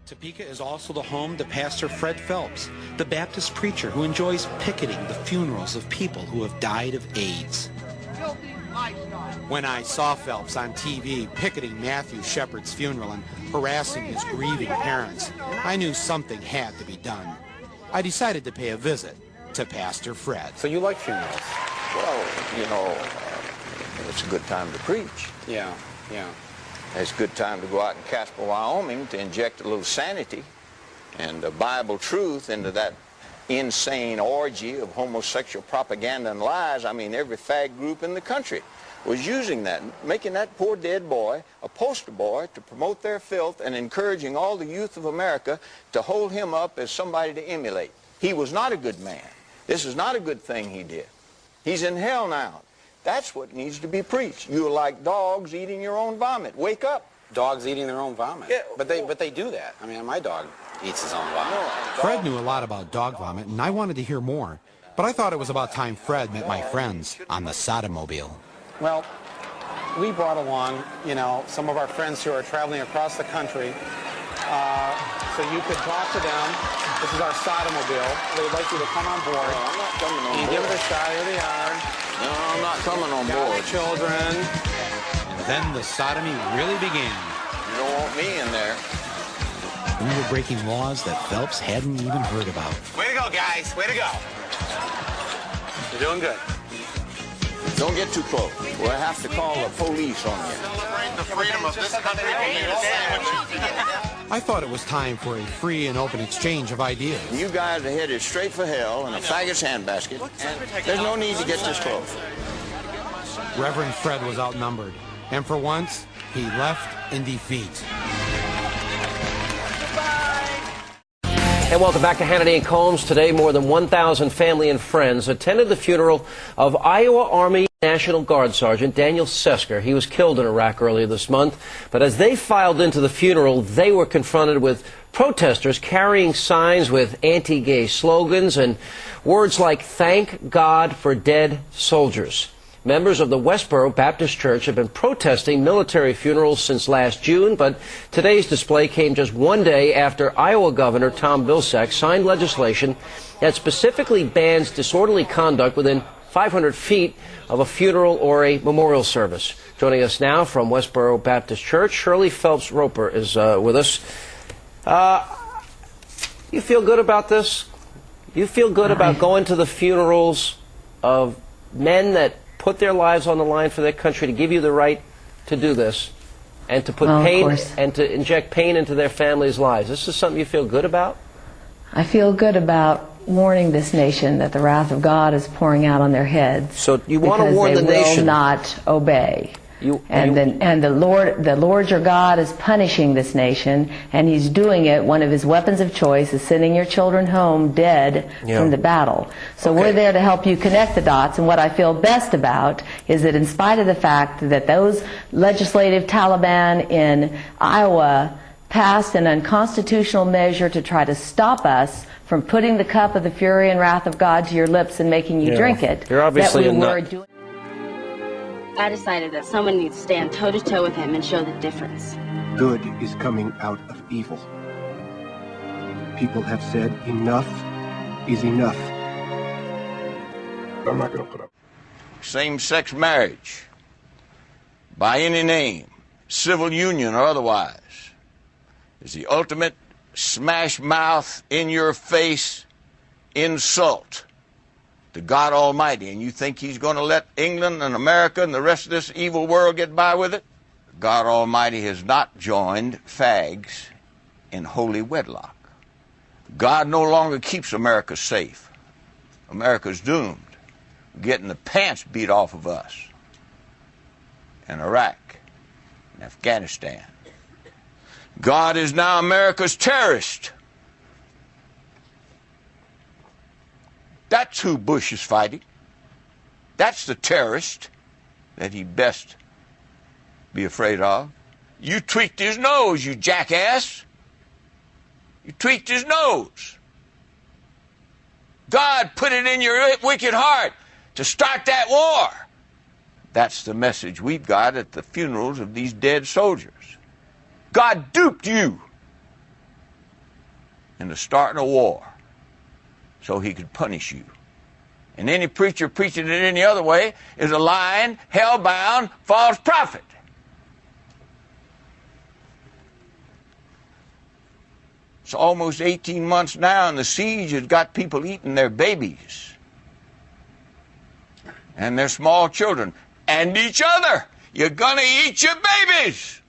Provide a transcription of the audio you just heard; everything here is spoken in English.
Topeka is also the home to Pastor Fred Phelps, the Baptist preacher who enjoys picketing the funerals of people who have died of AIDS. When I saw Phelps on TV picketing Matthew Shepard's funeral and harassing his grieving parents, I knew something had to be done. I decided to pay a visit to Pastor Fred. So you like funerals? Well, you know, it's a good time to preach. Yeah. It's a good time to go out in Casper, Wyoming to inject a little sanity and Bible truth into that insane orgy of homosexual propaganda and lies. I mean, every fag group in the country was using that, making that poor dead boy a poster boy to promote their filth and encouraging all the youth of America to hold him up as somebody to emulate. He was not a good man. This is not a good thing he did. He's in hell now. That's what needs to be preached. You're like dogs eating your own vomit. Wake up. Dogs eating their own vomit? Yeah. But they do that. I mean, my dog eats his own vomit. No, Fred knew a lot about dog vomit, and I wanted to hear more. But I thought it was about time Fred met my friends on the Sodomobile. Well, we brought along, you know, some of our friends who are traveling across the country, so you could talk to them. This is our Sodomobile. We'd like you to come on board. No, I'm not coming on board. Give it a shot. Here they are. No, I'm not coming on Got board. the children. And then the sodomy really began. You don't want me in there. We were breaking laws that Phelps hadn't even heard about. Way to go, guys. Way to go. You're doing good. Don't get too close. We'll have to call the police on you. Celebrate the freedom of this country. I thought it was time for a free and open exchange of ideas. You guys are headed straight for hell in a faggot's handbasket. There's no need to get this close. Reverend Fred was outnumbered, and for once, he left in defeat. And welcome back to Hannity and Combs. Today, more than 1,000 family and friends attended the funeral of Iowa Army National Guard Sergeant Daniel Sesker. He was killed in Iraq earlier this month. But as they filed into the funeral, they were confronted with protesters carrying signs with anti-gay slogans and words like, "Thank God for dead soldiers." Members of the Westboro Baptist Church have been protesting military funerals since last June, but today's display came just one day after Iowa Governor Tom Vilsack signed legislation that specifically bans disorderly conduct within 500 feet of a funeral or a memorial service. Joining us now from Westboro Baptist Church, Shirley Phelps Roper is with us. You feel good about this? You feel good about going to the funerals of men that put their lives on the line for their country, to give you the right to do this, and to put pain and to inject pain into their families' lives? This is something you feel good about? I feel good about warning this nation that the wrath of God is pouring out on their heads. So you want to warn the nation? Because they will not obey. The Lord your God is punishing this nation, and He's doing it. One of His weapons of choice is sending your children home dead from the battle. So we're there to help you connect the dots. And what I feel best about is that in spite of the fact that those legislative Taliban in Iowa passed an unconstitutional measure to try to stop us from putting the cup of the fury and wrath of God to your lips and making you drink it, You're obviously that we were doing. I decided that someone needs to stand toe-to-toe with him and show the difference. Good is coming out of evil. People have said enough is enough. I'm not going to put up. Same-sex marriage, by any name, civil union or otherwise, is the ultimate smash-mouth, in-your-face insult to God Almighty. And you think He's going to let England and America and the rest of this evil world get by with it? God Almighty has not joined fags in holy wedlock. God no longer keeps America safe. America's doomed, getting the pants beat off of us in Iraq and Afghanistan. God is now America's terrorist. That's who Bush is fighting. That's the terrorist that he best be afraid of. You tweaked his nose, you jackass. You tweaked his nose. God put it in your wicked heart to start that war. That's the message we've got at the funerals of these dead soldiers. God duped you. into starting a war so he could punish you. And any preacher preaching it any other way is a lying, hell-bound, false prophet. It's almost 18 months now, and the siege has got people eating their babies and their small children and each other. You're gonna eat your babies.